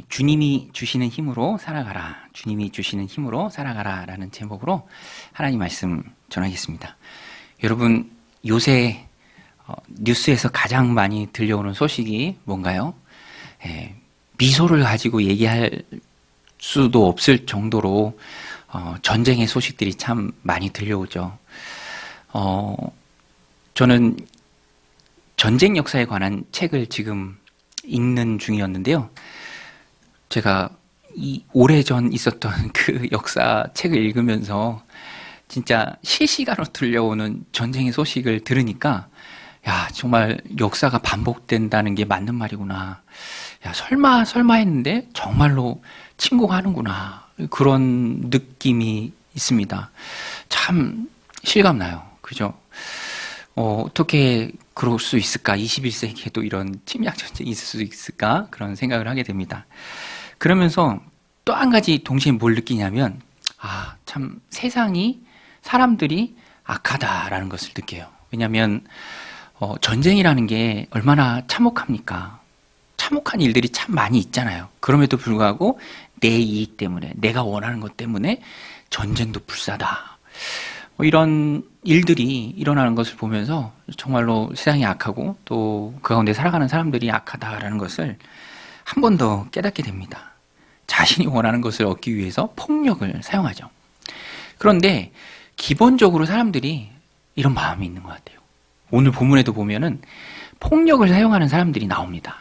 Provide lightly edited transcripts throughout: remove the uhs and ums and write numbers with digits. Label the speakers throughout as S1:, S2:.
S1: 주님이 주시는 힘으로 살아가라. 주님이 주시는 힘으로 살아가라 라는 제목으로 하나님 말씀 전하겠습니다. 여러분, 요새 뉴스에서 가장 많이 들려오는 소식이 뭔가요? 미소를 가지고 얘기할 수도 없을 정도로 전쟁의 소식들이 참 많이 들려오죠. 저는 전쟁 역사에 관한 책을 지금 읽는 중이었는데요. 제가 오래전 있었던 그 역사 책을 읽으면서 진짜 실시간으로 들려오는 전쟁의 소식을 들으니까 야, 정말 역사가 반복된다는 게 맞는 말이구나. 야, 설마 했는데 정말로 침공하는구나. 그런 느낌이 있습니다. 참 실감나요. 그죠? 어떻게 그럴 수 있을까? 21세기에도 이런 침략 전쟁이 있을 수 있을까? 그런 생각을 하게 됩니다. 그러면서 또 한 가지 동시에 뭘 느끼냐면, 참 세상이, 사람들이 악하다라는 것을 느껴요. 왜냐하면 전쟁이라는 게 얼마나 참혹합니까? 참혹한 일들이 참 많이 있잖아요. 그럼에도 불구하고 내 이익 때문에, 내가 원하는 것 때문에 전쟁도 불사다. 이런 일들이 일어나는 것을 보면서 정말로 세상이 악하고 또 그 가운데 살아가는 사람들이 악하다라는 것을 한 번 더 깨닫게 됩니다. 자신이 원하는 것을 얻기 위해서 폭력을 사용하죠. 그런데 기본적으로 사람들이 이런 마음이 있는 것 같아요. 오늘 본문에도 보면은 폭력을 사용하는 사람들이 나옵니다.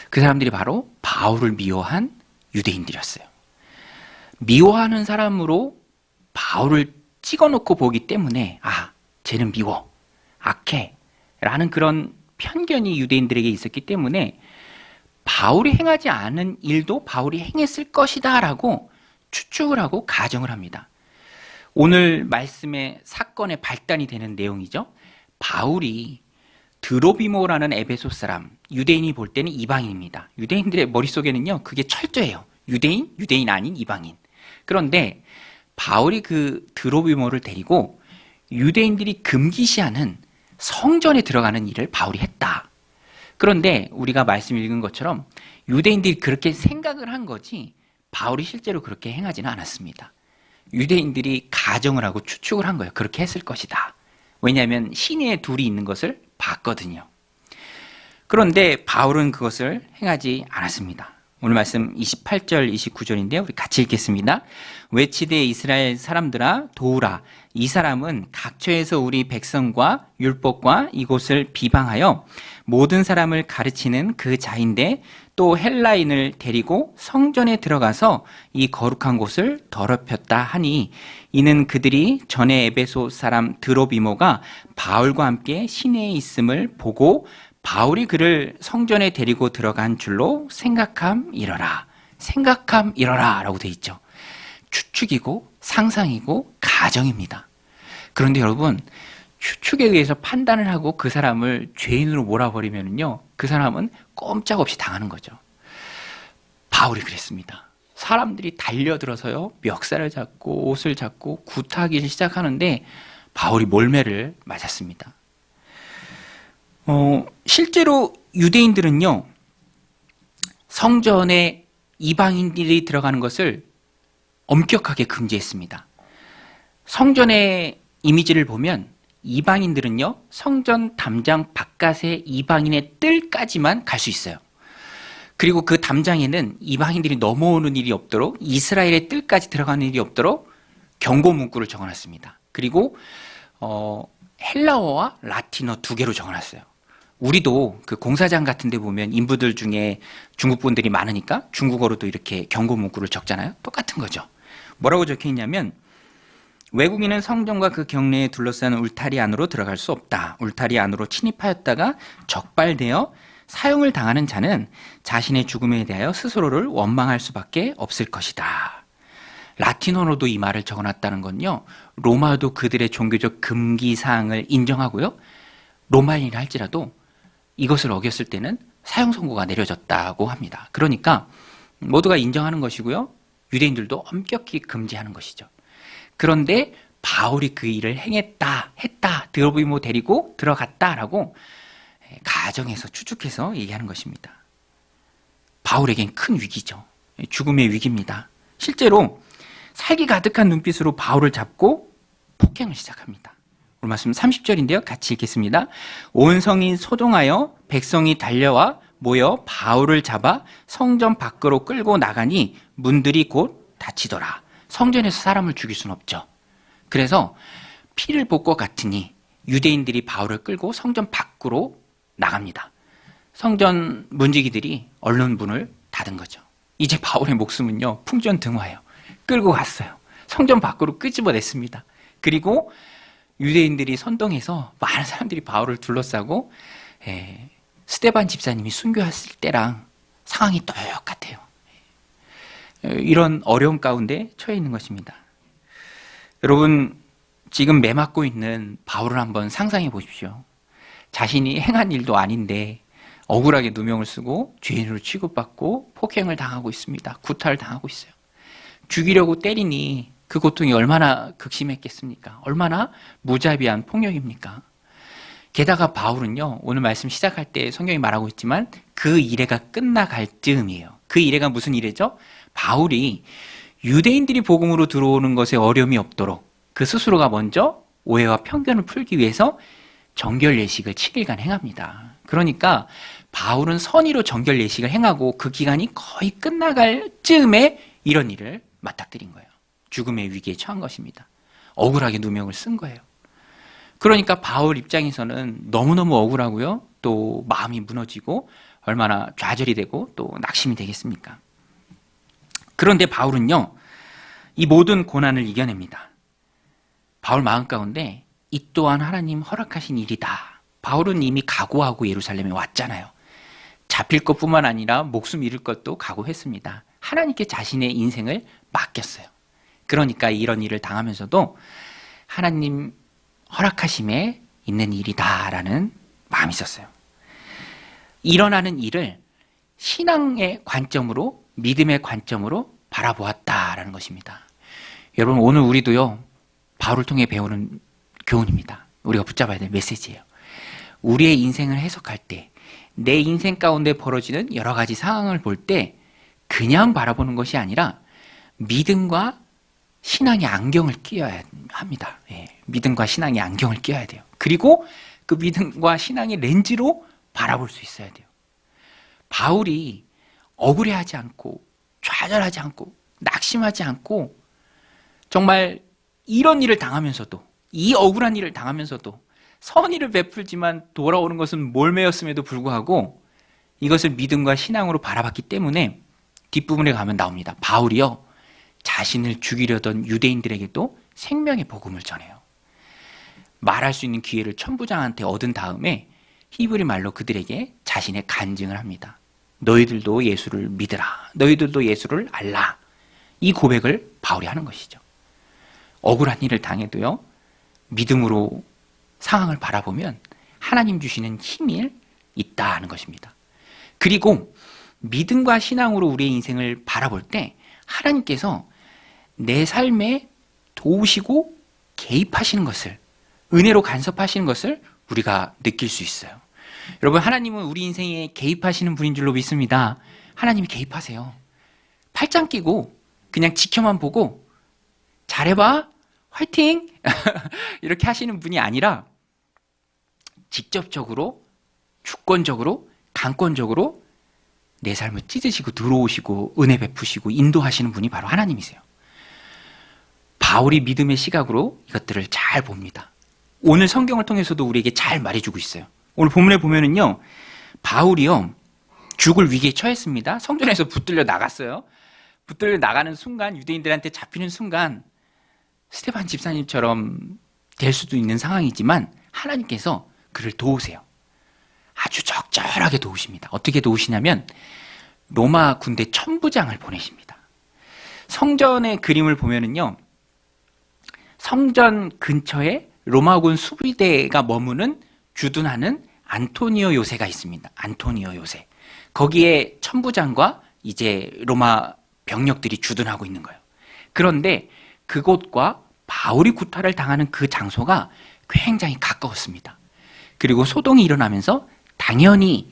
S1: 그 사람들이 바로 바울을 미워한 유대인들이었어요. 미워하는 사람으로 바울을 찍어놓고 보기 때문에 쟤는 미워, 악해 라는 그런 편견이 유대인들에게 있었기 때문에 바울이 행하지 않은 일도 바울이 행했을 것이다 라고 추측을 하고 가정을 합니다. 오늘 말씀의 사건의 발단이 되는 내용이죠. 바울이 드로비모라는 에베소 사람, 유대인이 볼 때는 이방인입니다. 유대인들의 머릿속에는요, 그게 철저해요. 유대인 아닌 이방인. 그런데 바울이 그 드로비모를 데리고 유대인들이 금기시하는 성전에 들어가는 일을 바울이 했다. 그런데 우리가 말씀 읽은 것처럼 유대인들이 그렇게 생각을 한 거지 바울이 실제로 그렇게 행하지는 않았습니다. 유대인들이 가정을 하고 추측을 한 거예요. 그렇게 했을 것이다. 왜냐하면 시내에 둘이 있는 것을 봤거든요. 그런데 바울은 그것을 행하지 않았습니다. 오늘 말씀 28절, 29절인데요. 우리 같이 읽겠습니다. 외치되 이스라엘 사람들아 도우라. 이 사람은 각처에서 우리 백성과 율법과 이곳을 비방하여 모든 사람을 가르치는 그 자인데 또 헬라인을 데리고 성전에 들어가서 이 거룩한 곳을 더럽혔다 하니 이는 그들이 전에 에베소 사람 드로비모가 바울과 함께 시내에 있음을 보고 바울이 그를 성전에 데리고 들어간 줄로 생각함이러라 라고 되어 있죠. 추측이고 상상이고 가정입니다. 그런데 여러분, 추측에 의해서 판단을 하고 그 사람을 죄인으로 몰아버리면요, 그 사람은 꼼짝없이 당하는 거죠. 바울이 그랬습니다. 사람들이 달려들어서요, 멱살을 잡고 옷을 잡고 구타하기 시작하는데 바울이 몰매를 맞았습니다. 실제로 유대인들은요, 성전에 이방인들이 들어가는 것을 엄격하게 금지했습니다. 성전의 이미지를 보면 이방인들은요, 성전 담장 바깥에 이방인의 뜰까지만 갈 수 있어요. 그리고 그 담장에는 이방인들이 넘어오는 일이 없도록, 이스라엘의 뜰까지 들어가는 일이 없도록 경고 문구를 적어놨습니다. 그리고 헬라어와 라틴어 두 개로 적어놨어요. 우리도 그 공사장 같은 데 보면 인부들 중에 중국 분들이 많으니까 중국어로도 이렇게 경고 문구를 적잖아요. 똑같은 거죠. 뭐라고 적혀 있냐면, 외국인은 성전과 그 경내에 둘러싼 울타리 안으로 들어갈 수 없다. 울타리 안으로 침입하였다가 적발되어 사형을 당하는 자는 자신의 죽음에 대하여 스스로를 원망할 수밖에 없을 것이다. 라틴어로도 이 말을 적어놨다는 건요, 로마도 그들의 종교적 금기사항을 인정하고요, 로마인이라 할지라도 이것을 어겼을 때는 사형 선고가 내려졌다고 합니다. 그러니까 모두가 인정하는 것이고요, 유대인들도 엄격히 금지하는 것이죠. 그런데 바울이 그 일을 했다, 드로비모 데리고 들어갔다라고 가정해서 추측해서 얘기하는 것입니다. 바울에겐 큰 위기죠. 죽음의 위기입니다. 실제로 살기 가득한 눈빛으로 바울을 잡고 폭행을 시작합니다. 오늘 말씀 30절인데요. 같이 읽겠습니다. 온 성이 소동하여 백성이 달려와 모여 바울을 잡아 성전 밖으로 끌고 나가니 문들이 곧 닫히더라. 성전에서 사람을 죽일 수는 없죠. 그래서 피를 볼 것 같으니 유대인들이 바울을 끌고 성전 밖으로 나갑니다. 성전 문지기들이 얼른 문을 닫은 거죠. 이제 바울의 목숨은요, 풍전등화예요. 끌고 갔어요. 성전 밖으로 끄집어냈습니다. 그리고 유대인들이 선동해서 많은 사람들이 바울을 둘러싸고 스데반 집사님이 순교했을 때랑 상황이 똑같아요. 이런 어려움 가운데 처해 있는 것입니다. 여러분, 지금 매맞고 있는 바울을 한번 상상해 보십시오. 자신이 행한 일도 아닌데 억울하게 누명을 쓰고 죄인으로 취급받고 폭행을 당하고 있습니다. 구타를 당하고 있어요. 죽이려고 때리니 그 고통이 얼마나 극심했겠습니까? 얼마나 무자비한 폭력입니까? 게다가 바울은요, 오늘 말씀 시작할 때 성경이 말하고 있지만 그 이래가 끝나갈 즈음이에요. 그 이래가 무슨 이래죠? 바울이 유대인들이 복음으로 들어오는 것에 어려움이 없도록 그 스스로가 먼저 오해와 편견을 풀기 위해서 정결 예식을 7일간 행합니다. 그러니까 바울은 선의로 정결 예식을 행하고 그 기간이 거의 끝나갈 즈음에 이런 일을 맞닥뜨린 거예요. 죽음의 위기에 처한 것입니다. 억울하게 누명을 쓴 거예요. 그러니까 바울 입장에서는 너무너무 억울하고요. 또 마음이 무너지고 얼마나 좌절이 되고 또 낙심이 되겠습니까? 그런데 바울은요, 이 모든 고난을 이겨냅니다. 바울 마음 가운데 이 또한 하나님 허락하신 일이다. 바울은 이미 각오하고 예루살렘에 왔잖아요. 잡힐 것뿐만 아니라 목숨 잃을 것도 각오했습니다. 하나님께 자신의 인생을 맡겼어요. 그러니까 이런 일을 당하면서도 하나님 허락하심에 있는 일이다라는 마음이 있었어요. 일어나는 일을 신앙의 관점으로, 믿음의 관점으로 바라보았다라는 것입니다. 여러분, 오늘 우리도요, 바울을 통해 배우는 교훈입니다. 우리가 붙잡아야 될 메시지예요. 우리의 인생을 해석할 때, 내 인생 가운데 벌어지는 여러 가지 상황을 볼 때 그냥 바라보는 것이 아니라 믿음과 신앙의 안경을 끼워야 합니다. 믿음과 신앙의 안경을 끼워야 돼요. 그리고 그 믿음과 신앙의 렌즈로 바라볼 수 있어야 돼요. 바울이 억울해하지 않고 좌절하지 않고 낙심하지 않고 정말 이런 일을 당하면서도, 이 억울한 일을 당하면서도 선의를 베풀지만 돌아오는 것은 몰매였음에도 불구하고 이것을 믿음과 신앙으로 바라봤기 때문에 뒷부분에 가면 나옵니다. 바울이요, 자신을 죽이려던 유대인들에게도 생명의 복음을 전해요. 말할 수 있는 기회를 천부장한테 얻은 다음에 히브리 말로 그들에게 자신의 간증을 합니다. 너희들도 예수를 믿으라. 너희들도 예수를 알라. 이 고백을 바울이 하는 것이죠. 억울한 일을 당해도요, 믿음으로 상황을 바라보면 하나님 주시는 힘이 있다는 것입니다. 그리고 믿음과 신앙으로 우리의 인생을 바라볼 때 하나님께서 내 삶에 도우시고 개입하시는 것을, 은혜로 간섭하시는 것을 우리가 느낄 수 있어요. 여러분, 하나님은 우리 인생에 개입하시는 분인 줄로 믿습니다. 하나님이 개입하세요. 팔짱 끼고 그냥 지켜만 보고 잘해봐, 화이팅! 이렇게 하시는 분이 아니라 직접적으로, 주권적으로, 강권적으로 내 삶을 찢으시고 들어오시고 은혜 베푸시고 인도하시는 분이 바로 하나님이세요. 바울이 믿음의 시각으로 이것들을 잘 봅니다. 오늘 성경을 통해서도 우리에게 잘 말해주고 있어요. 오늘 본문에 보면은요, 바울이요, 죽을 위기에 처했습니다. 성전에서 붙들려 나갔어요. 붙들려 나가는 순간, 유대인들한테 잡히는 순간 스데반 집사님처럼 될 수도 있는 상황이지만 하나님께서 그를 도우세요. 아주 적절하게 도우십니다. 어떻게 도우시냐면 로마 군대 천부장을 보내십니다. 성전의 그림을 보면은요, 성전 근처에 로마군 수비대가 머무는 주둔하는 안토니오 요새가 있습니다. 안토니오 요새. 거기에 천부장과 이제 로마 병력들이 주둔하고 있는 거예요. 그런데 그곳과 바울이 구타를 당하는 그 장소가 굉장히 가까웠습니다. 그리고 소동이 일어나면서 당연히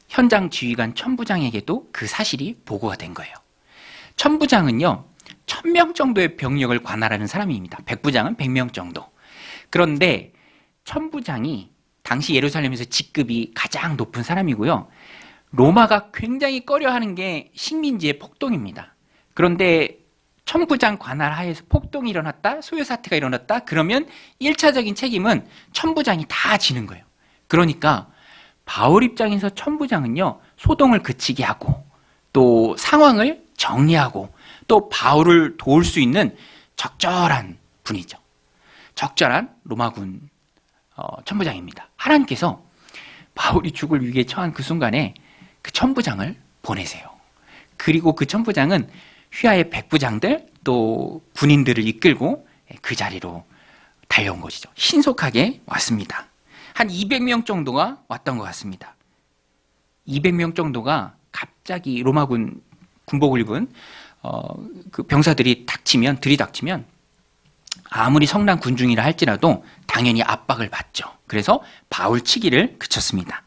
S1: 현장 지휘관 천부장에게도 그 사실이 보고가 된 거예요. 천부장은요, 1000명 정도의 병력을 관할하는 사람입니다. 백부장은 100명 정도. 그런데 천부장이 당시 예루살렘에서 직급이 가장 높은 사람이고요. 로마가 굉장히 꺼려하는 게 식민지의 폭동입니다. 그런데 천부장 관할 하에서 폭동이 일어났다, 소요 사태가 일어났다, 그러면 1차적인 책임은 천부장이 다 지는 거예요. 그러니까 바울 입장에서 천부장은요, 소동을 그치게 하고 또 상황을 정리하고 또 바울을 도울 수 있는 적절한 분이죠. 적절한 로마군 천부장입니다. 하나님께서 바울이 죽을 위기에 처한 그 순간에 그 천부장을 보내세요. 그리고 그 천부장은 휘하의 백부장들 또 군인들을 이끌고 그 자리로 달려온 것이죠. 신속하게 왔습니다. 한 200명 정도가 왔던 것 같습니다. 200명 정도가 갑자기 로마군 군복을 입은 그 병사들이 들이닥치면 아무리 성난 군중이라 할지라도 당연히 압박을 받죠. 그래서 바울 치기를 그쳤습니다.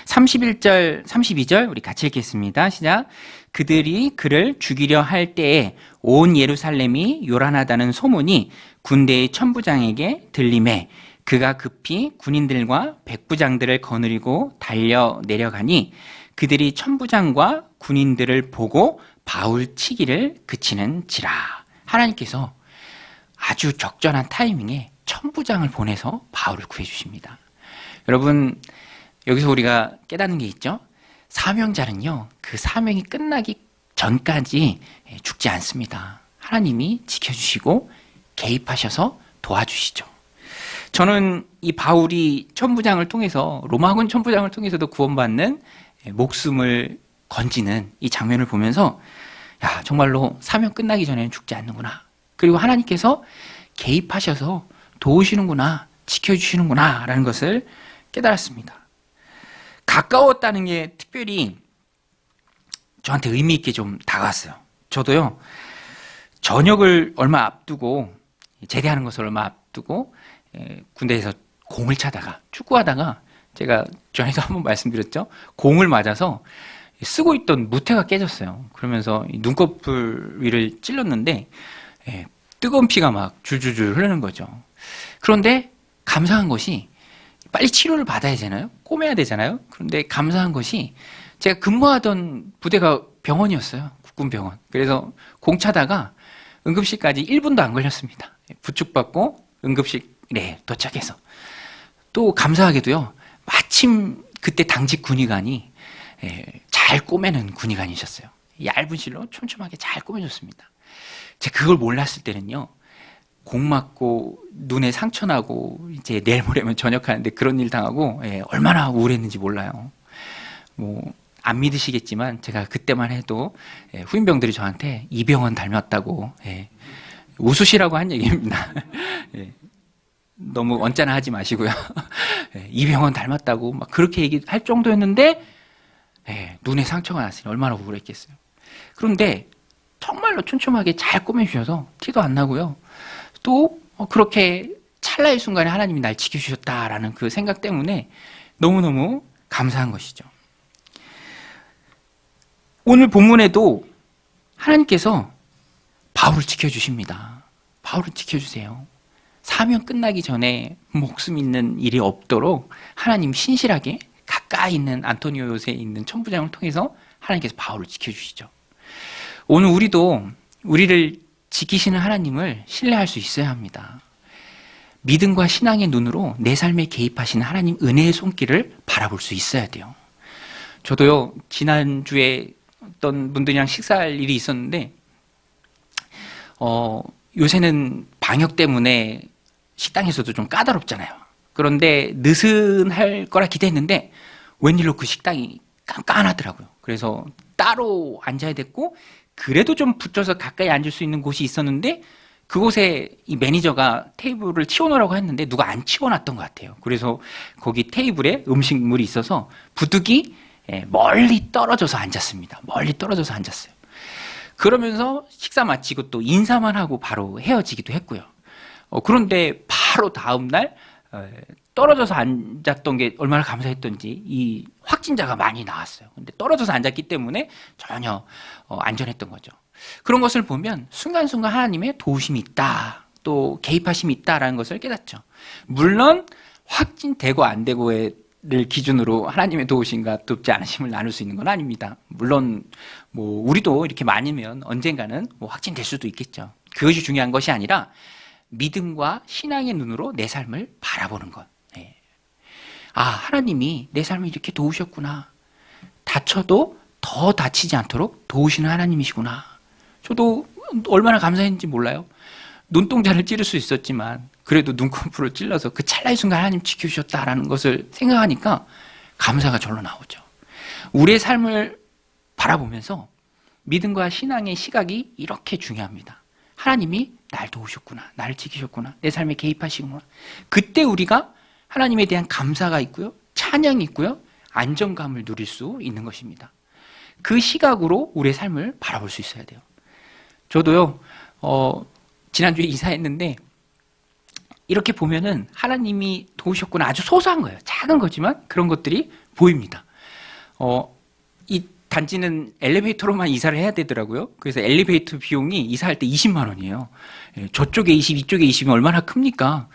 S1: 31절, 32절 우리 같이 읽겠습니다. 시작. 그들이 그를 죽이려 할 때에 온 예루살렘이 요란하다는 소문이 군대의 천부장에게 들림에 그가 급히 군인들과 백부장들을 거느리고 달려 내려가니 그들이 천부장과 군인들을 보고 바울 치기를 그치는지라. 하나님께서 아주 적절한 타이밍에 천부장을 보내서 바울을 구해주십니다. 여러분, 여기서 우리가 깨닫는 게 있죠? 사명자는요, 그 사명이 끝나기 전까지 죽지 않습니다. 하나님이 지켜주시고 개입하셔서 도와주시죠. 저는 이 바울이 천부장을 통해서, 로마군 천부장을 통해서도 구원받는 목숨을 건지는 이 장면을 보면서, 야, 정말로 사명 끝나기 전에는 죽지 않는구나. 그리고 하나님께서 개입하셔서 도우시는구나, 지켜주시는구나 라는 것을 깨달았습니다. 가까웠다는 게 특별히 저한테 의미 있게 좀 다가왔어요. 저도요, 전역을 얼마 앞두고, 제대하는 것을 얼마 앞두고 군대에서 공을 차다가, 축구하다가, 제가 전에도 한번 말씀드렸죠, 공을 맞아서 쓰고 있던 무태가 깨졌어요. 그러면서 눈꺼풀 위를 찔렀는데 뜨거운 피가 막 줄줄줄 흐르는 거죠. 그런데 감사한 것이, 빨리 치료를 받아야 되잖아요. 꼬매야 되잖아요. 그런데 감사한 것이, 제가 근무하던 부대가 병원이었어요. 국군병원. 그래서 공 차다가 응급실까지 1분도 안 걸렸습니다. 부축받고 응급실에 도착해서. 또 감사하게도요, 마침 그때 당직 군의관이 잘 꼬매는 군의관이셨어요. 얇은 실로 촘촘하게 잘 꼬매줬습니다. 제가 그걸 몰랐을 때는요, 공 맞고 눈에 상처 나고 이제 내일 모레면 전역하는데 그런 일 당하고 얼마나 우울했는지 몰라요. 뭐 안 믿으시겠지만 제가 그때만 해도 후임병들이 저한테 이병헌 닮았다고 웃으시라고 한 얘기입니다. 너무 언짢아 하지 마시고요. 이병헌 닮았다고 막 그렇게 얘기할 정도였는데 눈에 상처가 났으니 얼마나 우울했겠어요. 그런데 정말로 촘촘하게 잘 꼬매주셔서 티도 안 나고요. 또 그렇게 찰나의 순간에 하나님이 날 지켜주셨다라는 그 생각 때문에 너무너무 감사한 것이죠. 오늘 본문에도 하나님께서 바울을 지켜주십니다. 바울을 지켜주세요. 사명 끝나기 전에 목숨 있는 일이 없도록 하나님 신실하게 가까이 있는 안토니오 요새에 있는 천부장을 통해서 하나님께서 바울을 지켜주시죠. 오늘 우리도 우리를 지키시는 하나님을 신뢰할 수 있어야 합니다. 믿음과 신앙의 눈으로 내 삶에 개입하시는 하나님 은혜의 손길을 바라볼 수 있어야 돼요. 저도요, 지난주에 어떤 분들이랑 식사할 일이 있었는데 요새는 방역 때문에 식당에서도 좀 까다롭잖아요. 그런데 느슨할 거라 기대했는데 웬일로 그 식당이 깐깐하더라고요. 그래서 따로 앉아야 됐고, 그래도 좀 붙여서 가까이 앉을 수 있는 곳이 있었는데 그곳에 이 매니저가 테이블을 치워놓으라고 했는데 누가 안 치워놨던 것 같아요. 그래서 거기 테이블에 음식물이 있어서 부득이 멀리 떨어져서 앉았습니다. 멀리 떨어져서 앉았어요. 그러면서 식사 마치고 또 인사만 하고 바로 헤어지기도 했고요. 그런데 바로 다음 날 떨어져서 앉았던 게 얼마나 감사했던지 이 확진자가 많이 나왔어요. 근데 떨어져서 앉았기 때문에 전혀 안전했던 거죠. 그런 것을 보면 순간순간 하나님의 도우심이 있다, 또 개입하심이 있다라는 것을 깨닫죠. 물론 확진되고 안 되고를 기준으로 하나님의 도우심과 돕지 않으심을 나눌 수 있는 건 아닙니다. 물론 뭐 우리도 이렇게 많으면 언젠가는 뭐 확진될 수도 있겠죠. 그것이 중요한 것이 아니라 믿음과 신앙의 눈으로 내 삶을 바라보는 것. 아, 하나님이 내 삶을 이렇게 도우셨구나. 다쳐도 더 다치지 않도록 도우시는 하나님이시구나. 저도 얼마나 감사했는지 몰라요. 눈동자를 찌를 수 있었지만 그래도 눈꺼풀을 찔러서 그 찰나의 순간 하나님 지켜주셨다라는 것을 생각하니까 감사가 절로 나오죠. 우리의 삶을 바라보면서 믿음과 신앙의 시각이 이렇게 중요합니다. 하나님이 날 도우셨구나, 나를 지키셨구나, 내 삶에 개입하시구나. 그때 우리가 하나님에 대한 감사가 있고요, 찬양이 있고요, 안정감을 누릴 수 있는 것입니다. 그 시각으로 우리의 삶을 바라볼 수 있어야 돼요. 저도요, 지난주에 이사했는데 이렇게 보면은 하나님이 도우셨구나, 아주 소소한 거예요. 작은 거지만 그런 것들이 보입니다. 이 단지는 엘리베이터로만 이사를 해야 되더라고요. 그래서 엘리베이터 비용이 이사할 때 20만 원이에요. 저쪽에 20, 이쪽에 20이면 얼마나 큽니까?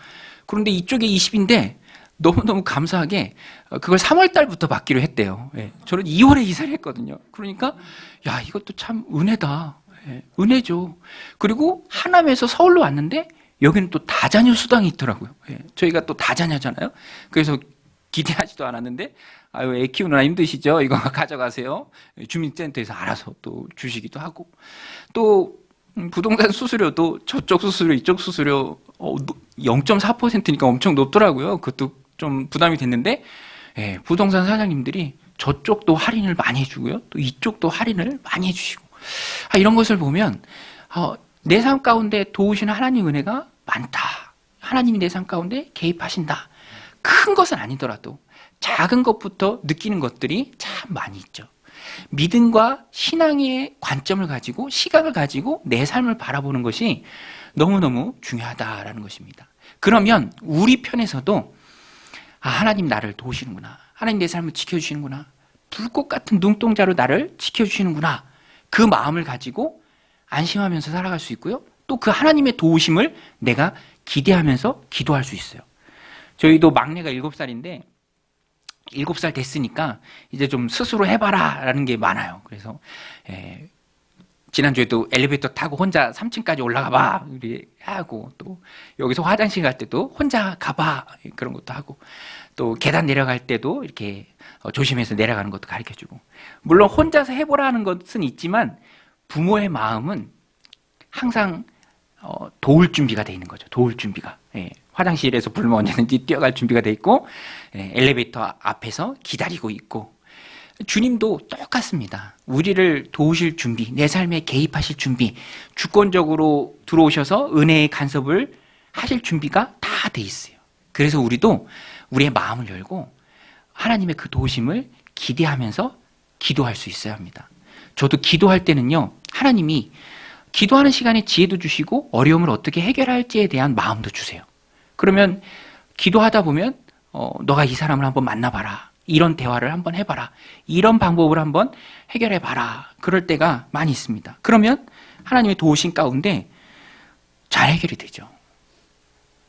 S1: 그런데 이쪽에 20인데 너무너무 감사하게 그걸 3월 달부터 받기로 했대요. 저는 2월에 이사를 했거든요. 그러니까 야, 이것도 참 은혜다. 은혜죠. 그리고 하남에서 서울로 왔는데 여기는 또 다자녀 수당이 있더라고요. 저희가 또 다자녀잖아요. 그래서 기대하지도 않았는데 아유, 애 키우느라 힘드시죠? 이거 가져가세요. 주민센터에서 알아서 또 주시기도 하고, 또 부동산 수수료도 저쪽 수수료 이쪽 수수료 0.4%니까 엄청 높더라고요. 그것도 좀 부담이 됐는데 부동산 사장님들이 저쪽도 할인을 많이 해주고요, 또 이쪽도 할인을 많이 해주시고, 이런 것을 보면 내 삶 가운데 도우시는 하나님 은혜가 많다. 하나님이 내 삶 가운데 개입하신다. 큰 것은 아니더라도 작은 것부터 느끼는 것들이 참 많이 있죠. 믿음과 신앙의 관점을 가지고, 시각을 가지고 내 삶을 바라보는 것이 너무너무 중요하다라는 것입니다. 그러면 우리 편에서도 하나님 나를 도우시는구나, 하나님 내 삶을 지켜주시는구나, 불꽃 같은 눈동자로 나를 지켜주시는구나, 그 마음을 가지고 안심하면서 살아갈 수 있고요, 또 그 하나님의 도우심을 내가 기대하면서 기도할 수 있어요. 저희도 막내가 7살인데 7살 됐으니까 이제 좀 스스로 해봐라 라는 게 많아요. 그래서 지난주에도 엘리베이터 타고 혼자 3층까지 올라가 봐 우리 하고, 또 여기서 화장실 갈 때도 혼자 가봐 그런 것도 하고, 또 계단 내려갈 때도 이렇게 조심해서 내려가는 것도 가르쳐주고. 물론 혼자서 해보라는 것은 있지만 부모의 마음은 항상 도울 준비가 돼 있는 거죠. 도울 준비가. 화장실에서 부르면 언제든지 뛰어갈 준비가 돼 있고, 엘리베이터 앞에서 기다리고 있고, 주님도 똑같습니다. 우리를 도우실 준비, 내 삶에 개입하실 준비, 주권적으로 들어오셔서 은혜의 간섭을 하실 준비가 다 돼 있어요. 그래서 우리도 우리의 마음을 열고 하나님의 그 도우심을 기대하면서 기도할 수 있어야 합니다. 저도 기도할 때는요, 하나님이 기도하는 시간에 지혜도 주시고 어려움을 어떻게 해결할지에 대한 마음도 주세요. 그러면 기도하다 보면 너가 이 사람을 한번 만나봐라, 이런 대화를 한번 해봐라, 이런 방법을 한번 해결해봐라, 그럴 때가 많이 있습니다. 그러면 하나님의 도우심 가운데 잘 해결이 되죠.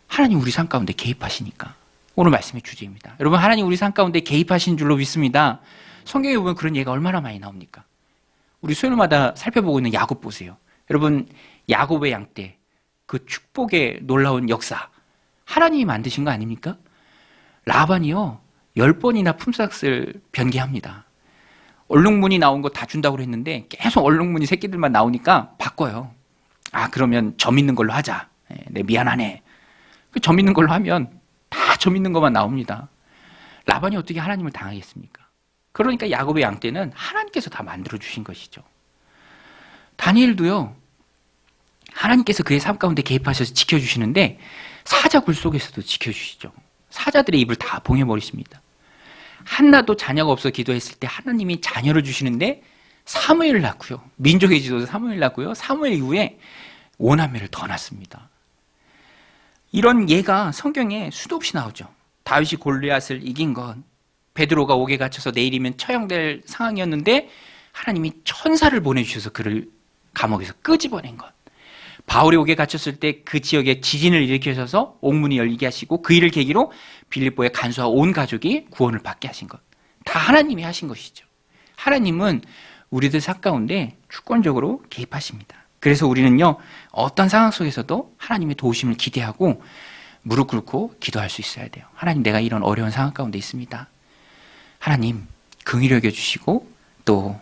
S1: 하나님 우리 삶 가운데 개입하시니까. 오늘 말씀의 주제입니다. 여러분, 하나님 우리 삶 가운데 개입하신 줄로 믿습니다. 성경에 보면 그런 예가 얼마나 많이 나옵니까? 우리 수요일마다 살펴보고 있는 야곱 보세요. 여러분, 야곱의 양 때 그 축복의 놀라운 역사, 하나님이 만드신 거 아닙니까? 라반이요, 10번이나 품삯을 변개합니다. 얼룩무늬 나온 거 다 준다고 했는데 계속 얼룩무늬 새끼들만 나오니까 바꿔요. 그러면 점 있는 걸로 하자. 네, 미안하네. 점 있는 걸로 하면 다 점 있는 것만 나옵니다. 라반이 어떻게 하나님을 당하겠습니까? 그러니까 야곱의 양 때는 하나님께서 다 만들어주신 것이죠. 다니엘도요, 하나님께서 그의 삶 가운데 개입하셔서 지켜주시는데 사자 굴 속에서도 지켜주시죠. 사자들의 입을 다 봉해버리십니다. 한나도 자녀가 없어 기도했을 때 하나님이 자녀를 주시는데 사무엘을 낳고요, 민족의 지도자 사무엘 낳고요, 사무엘 이후에 5남매를 더 낳습니다. 이런 예가 성경에 수도 없이 나오죠. 다윗이 골리앗을 이긴 것, 베드로가 옥에 갇혀서 내일이면 처형될 상황이었는데 하나님이 천사를 보내주셔서 그를 감옥에서 끄집어낸 것, 바울이 옥에 갇혔을 때 그 지역에 지진을 일으키셔서 옥문이 열리게 하시고 그 일을 계기로 빌립보의 간수와 온 가족이 구원을 받게 하신 것, 다 하나님이 하신 것이죠. 하나님은 우리들 삶 가운데 주권적으로 개입하십니다. 그래서 우리는요, 어떤 상황 속에서도 하나님의 도우심을 기대하고 무릎 꿇고 기도할 수 있어야 돼요. 하나님, 내가 이런 어려운 상황 가운데 있습니다. 하나님, 긍휼히 여겨주시고 또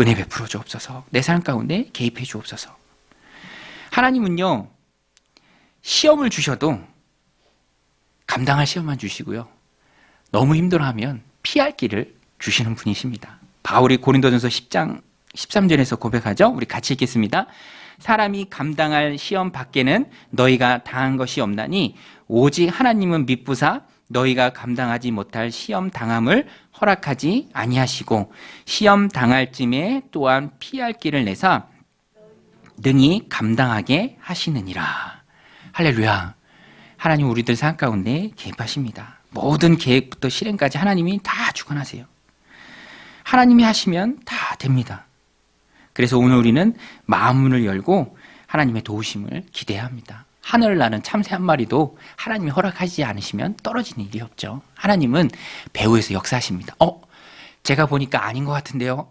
S1: 은혜 베풀어 주옵소서. 내 삶 가운데 개입해 주옵소서. 하나님은요, 시험을 주셔도 감당할 시험만 주시고요, 너무 힘들어하면 피할 길을 주시는 분이십니다. 바울이 고린도전서 10장 13절에서 고백하죠. 우리 같이 읽겠습니다. 사람이 감당할 시험 밖에는 너희가 당한 것이 없나니 오직 하나님은 미쁘사 너희가 감당하지 못할 시험 당함을 허락하지 아니하시고 시험 당할 쯤에 또한 피할 길을 내사 능히 감당하게 하시느니라. 할렐루야. 하나님 우리들 삶 가운데 개입하십니다. 모든 계획부터 실행까지 하나님이 다 주관하세요. 하나님이 하시면 다 됩니다. 그래서 오늘 우리는 마음문을 열고 하나님의 도우심을 기대해야 합니다. 하늘을 나는 참새 한 마리도 하나님이 허락하지 않으시면 떨어지는 일이 없죠. 하나님은 배후에서 역사하십니다. 제가 보니까 아닌 것 같은데요.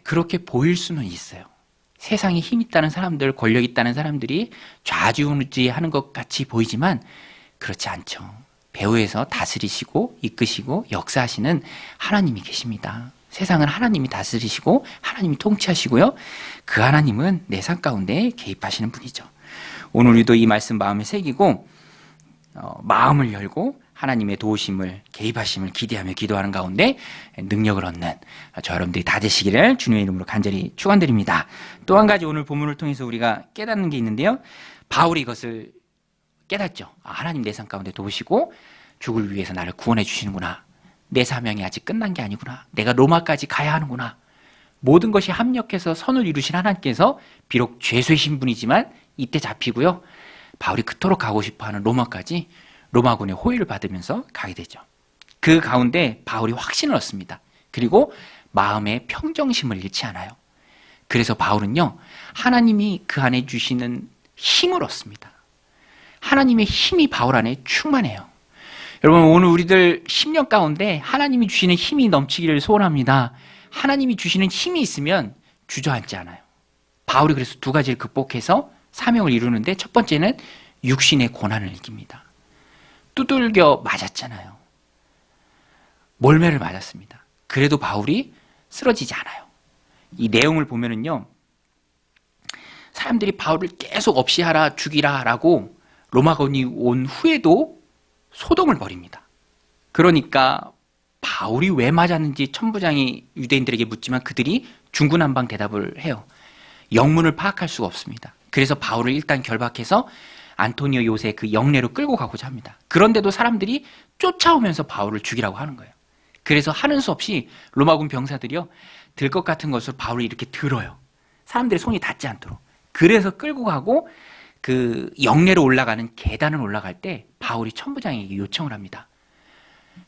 S1: 그렇게 보일 수는 있어요. 세상에 힘 있다는 사람들, 권력 있다는 사람들이 좌지우지하는 것 같이 보이지만 그렇지 않죠. 배후에서 다스리시고 이끄시고 역사하시는 하나님이 계십니다. 세상은 하나님이 다스리시고 하나님이 통치하시고요, 그 하나님은 내 삶 가운데 개입하시는 분이죠. 오늘 우리도 이 말씀 마음에 새기고 마음을 열고 하나님의 도우심을, 개입하심을 기대하며 기도하는 가운데 능력을 얻는 저 여러분들이 다 되시기를 주님의 이름으로 간절히 축원드립니다. 또 한 가지 오늘 본문을 통해서 우리가 깨닫는 게 있는데요, 바울이 이것을 깨닫죠. 하나님 내 삶 가운데 도우시고 죽을 위해서 나를 구원해 주시는구나. 내 사명이 아직 끝난 게 아니구나. 내가 로마까지 가야 하는구나. 모든 것이 합력해서 선을 이루신 하나님께서 비록 죄수이신 분이지만 이때 잡히고요, 바울이 그토록 가고 싶어하는 로마까지 로마군의 호의를 받으면서 가게 되죠. 그 가운데 바울이 확신을 얻습니다. 그리고 마음의 평정심을 잃지 않아요. 그래서 바울은요, 하나님이 그 안에 주시는 힘을 얻습니다. 하나님의 힘이 바울 안에 충만해요. 여러분, 오늘 우리들 10년 가운데 하나님이 주시는 힘이 넘치기를 소원합니다. 하나님이 주시는 힘이 있으면 주저앉지 않아요. 바울이 그래서 두 가지를 극복해서 사명을 이루는데, 첫 번째는 육신의 고난을 이깁니다. 두들겨 맞았잖아요. 몰매를 맞았습니다. 그래도 바울이 쓰러지지 않아요. 이 내용을 보면은요, 사람들이 바울을 계속 없이 하라, 죽이라 라고 로마군이 온 후에도 소동을 벌입니다. 그러니까 바울이 왜 맞았는지 천부장이 유대인들에게 묻지만 그들이 중구난방 대답을 해요. 영문을 파악할 수가 없습니다. 그래서 바울을 일단 결박해서 안토니오 요새 그 영내로 끌고 가고자 합니다. 그런데도 사람들이 쫓아오면서 바울을 죽이라고 하는 거예요. 그래서 하는 수 없이 로마군 병사들이요, 들것 같은 것을 바울을 이렇게 들어요. 사람들의 손이 닿지 않도록. 그래서 끌고 가고 그 영내로 올라가는 계단을 올라갈 때 바울이 천부장에게 요청을 합니다.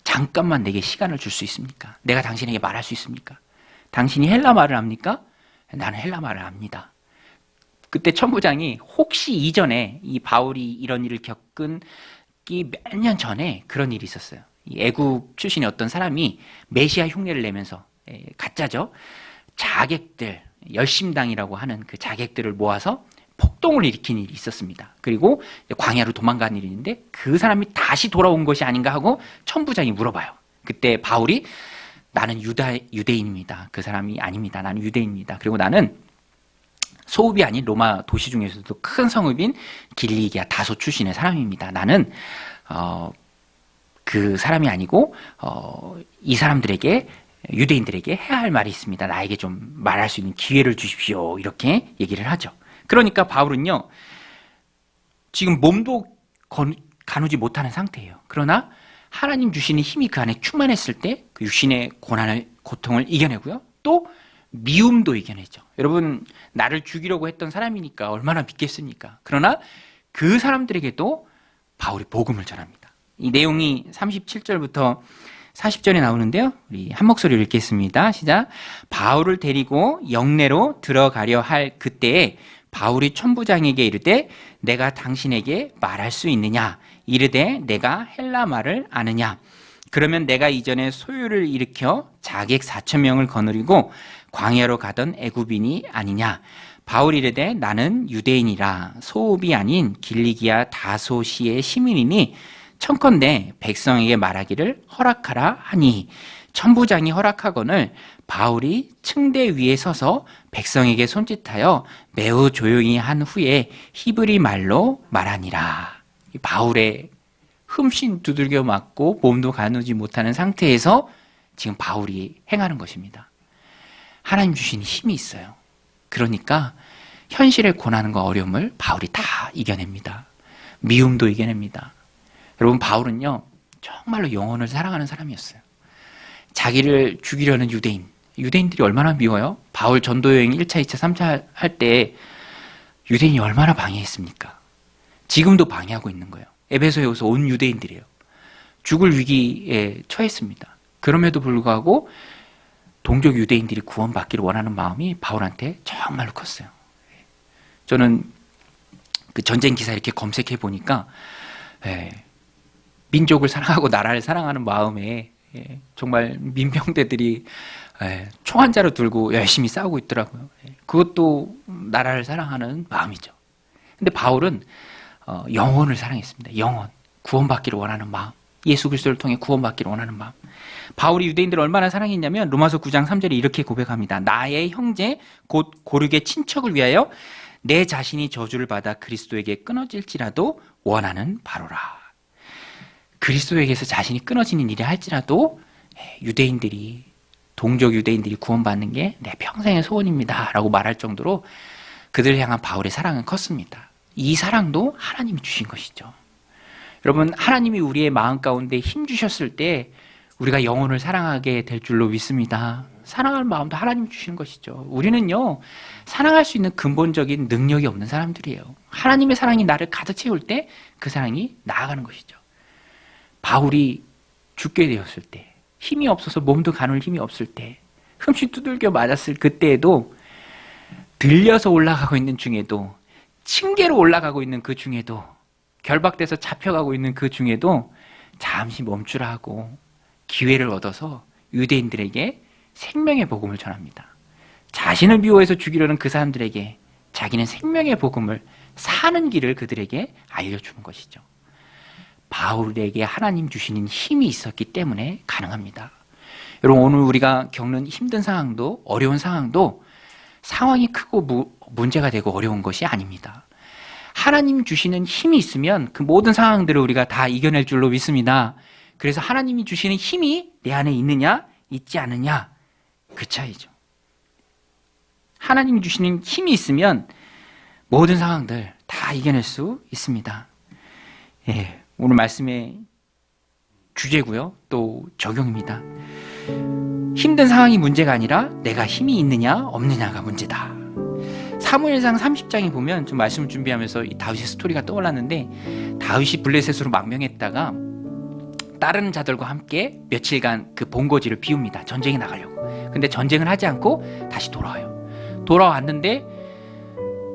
S1: 잠깐만 내게 시간을 줄 수 있습니까? 내가 당신에게 말할 수 있습니까? 당신이 헬라 말을 합니까? 나는 헬라 말을 합니다. 그때 천부장이 혹시 이전에 이 바울이 이런 일을 겪은 몇 년 전에 그런 일이 있었어요. 이 애굽 출신의 어떤 사람이 메시아 흉내를 내면서, 가짜죠, 자객들, 열심당이라고 하는 그 자객들을 모아서 폭동을 일으킨 일이 있었습니다. 그리고 광야로 도망간 일이 있는데 그 사람이 다시 돌아온 것이 아닌가 하고 천부장이 물어봐요. 그때 바울이 나는 유대인입니다. 그 사람이 아닙니다. 나는 유대인입니다. 그리고 나는 소읍이 아닌 로마 도시 중에서도 큰 성읍인 길리기아 다소 출신의 사람입니다. 나는 그 사람이 아니고 이 사람들에게, 유대인들에게 해야 할 말이 있습니다. 나에게 좀 말할 수 있는 기회를 주십시오. 이렇게 얘기를 하죠. 그러니까 바울은요, 지금 몸도 가누지 못하는 상태예요. 그러나 하나님 주시는 힘이 그 안에 충만했을 때 그 육신의 고통을 이겨내고요, 또 미움도 이겨내죠. 여러분, 나를 죽이려고 했던 사람이니까 얼마나 믿겠습니까? 그러나 그 사람들에게도 바울이 복음을 전합니다. 이 내용이 37절부터 40절에 나오는데요. 우리 한 목소리로 읽겠습니다. 시작. 바울을 데리고 영내로 들어가려 할 그때에 바울이 천부장에게 이르되 내가 당신에게 말할 수 있느냐? 이르되 내가 헬라 말을 아느냐? 그러면 내가 이전에 소요를 일으켜 자객 4,000명을 거느리고 광야로 가던 애굽인이 아니냐? 바울이 이르되 나는 유대인이라 소읍이 아닌 길리기아 다소시의 시민이니 청컨대 백성에게 말하기를 허락하라 하니 천부장이 허락하거늘 바울이 층대 위에 서서 백성에게 손짓하여 매우 조용히 한 후에 히브리 말로 말하니라. 바울의 흠씬 두들겨 맞고 몸도 가누지 못하는 상태에서 지금 바울이 행하는 것입니다. 하나님 주신 힘이 있어요. 그러니까 현실의 고난과 어려움을 바울이 다 이겨냅니다. 미움도 이겨냅니다. 여러분, 바울은요 정말로 영혼을 사랑하는 사람이었어요. 자기를 죽이려는 유대인들이 얼마나 미워요? 바울 전도여행 1차, 2차, 3차 할 때 유대인이 얼마나 방해했습니까? 지금도 방해하고 있는 거예요. 에베소에 오서 온 유대인들이에요. 죽을 위기에 처했습니다. 그럼에도 불구하고 동족 유대인들이 구원받기를 원하는 마음이 바울한테 정말로 컸어요. 저는 그 전쟁 기사 이렇게 검색해 보니까 민족을 사랑하고 나라를 사랑하는 마음에 정말 민병대들이 총 한 자루 들고 열심히 싸우고 있더라고요. 그것도 나라를 사랑하는 마음이죠. 근데 바울은 영혼을 사랑했습니다. 영혼, 구원받기를 원하는 마음, 예수 그리스도를 통해 구원받기를 원하는 마음. 바울이 유대인들을 얼마나 사랑했냐면 로마서 9장 3절에 이렇게 고백합니다. 나의 형제 곧 고륙의 친척을 위하여 내 자신이 저주를 받아 그리스도에게 끊어질지라도 원하는 바로라. 그리스도에게서 자신이 끊어지는 일이 할지라도 유대인들이, 동족 유대인들이 구원받는 게 내 평생의 소원입니다 라고 말할 정도로 그들을 향한 바울의 사랑은 컸습니다. 이 사랑도 하나님이 주신 것이죠. 여러분, 하나님이 우리의 마음 가운데 힘 주셨을 때 우리가 영혼을 사랑하게 될 줄로 믿습니다. 사랑할 마음도 하나님이 주시는 것이죠. 우리는요 사랑할 수 있는 근본적인 능력이 없는 사람들이에요. 하나님의 사랑이 나를 가득 채울 때 그 사랑이 나아가는 것이죠. 바울이 죽게 되었을 때, 힘이 없어서 몸도 가눌 힘이 없을 때, 흠씬 두들겨 맞았을 그때에도, 들려서 올라가고 있는 중에도, 층계로 올라가고 있는 그 중에도, 결박돼서 잡혀가고 있는 그 중에도 잠시 멈추라 하고 기회를 얻어서 유대인들에게 생명의 복음을 전합니다. 자신을 미워해서 죽이려는 그 사람들에게 자기는 생명의 복음을 사는 길을 그들에게 알려주는 것이죠. 바울에게 하나님 주시는 힘이 있었기 때문에 가능합니다. 여러분, 오늘 우리가 겪는 힘든 상황도, 어려운 상황도 상황이 크고 문제가 되고 어려운 것이 아닙니다. 하나님 주시는 힘이 있으면 그 모든 상황들을 우리가 다 이겨낼 줄로 믿습니다. 그래서 하나님이 주시는 힘이 내 안에 있느냐 있지 않느냐, 그 차이죠. 하나님이 주시는 힘이 있으면 모든 상황들 다 이겨낼 수 있습니다. 오늘 말씀의 주제고요, 또 적용입니다. 힘든 상황이 문제가 아니라 내가 힘이 있느냐 없느냐가 문제다. 사무엘상 30장에 보면 좀 말씀을 준비하면서 이 다윗의 스토리가 떠올랐는데, 다윗이 블레셋으로 망명했다가 다른 자들과 함께 며칠간 그 본거지를 비웁니다. 전쟁에 나가려고. 근데 전쟁을 하지 않고 다시 돌아와요. 돌아왔는데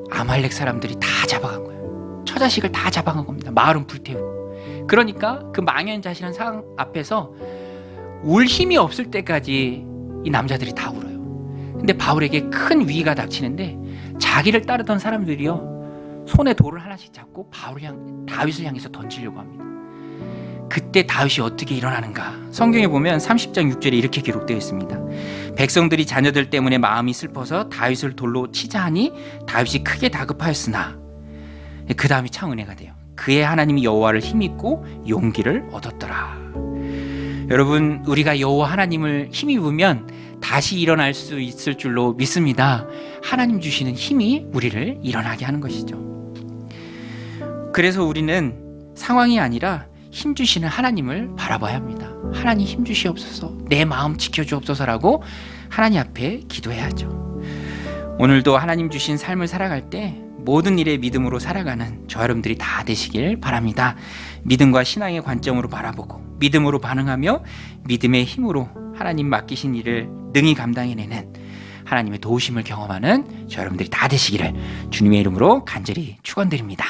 S1: 아말렉 사람들이 다 잡아간 거예요. 처자식을 다 잡아간 겁니다. 마을은 불태우고. 그러니까 그 망연자실한 상황 앞에서 울 힘이 없을 때까지 이 남자들이 다 울어요. 근데 바울에게 큰 위기가 닥치는데 자기를 따르던 사람들이요 손에 돌을 하나씩 잡고 다윗을 향해서 던지려고 합니다. 그때 다윗이 어떻게 일어나는가? 성경에 보면 30장 6절에 이렇게 기록되어 있습니다. 백성들이 자녀들 때문에 마음이 슬퍼서 다윗을 돌로 치자 하니 다윗이 크게 다급하였으나, 그 다음이 참 은혜가 돼요. 그의 하나님이 여호와를 힘입고 용기를 얻었더라. 여러분, 우리가 여호와 하나님을 힘입으면 다시 일어날 수 있을 줄로 믿습니다. 하나님 주시는 힘이 우리를 일어나게 하는 것이죠. 그래서 우리는 상황이 아니라 힘 주시는 하나님을 바라봐야 합니다. 하나님 힘 주시옵소서, 내 마음 지켜주옵소서라고 하나님 앞에 기도해야죠. 오늘도 하나님 주신 삶을 살아갈 때 모든 일에 믿음으로 살아가는 저 여러분들이 다 되시길 바랍니다. 믿음과 신앙의 관점으로 바라보고 믿음으로 반응하며 믿음의 힘으로 하나님 맡기신 일을 능히 감당해내는 하나님의 도우심을 경험하는 저 여러분들이 다 되시기를 주님의 이름으로 간절히 축원드립니다.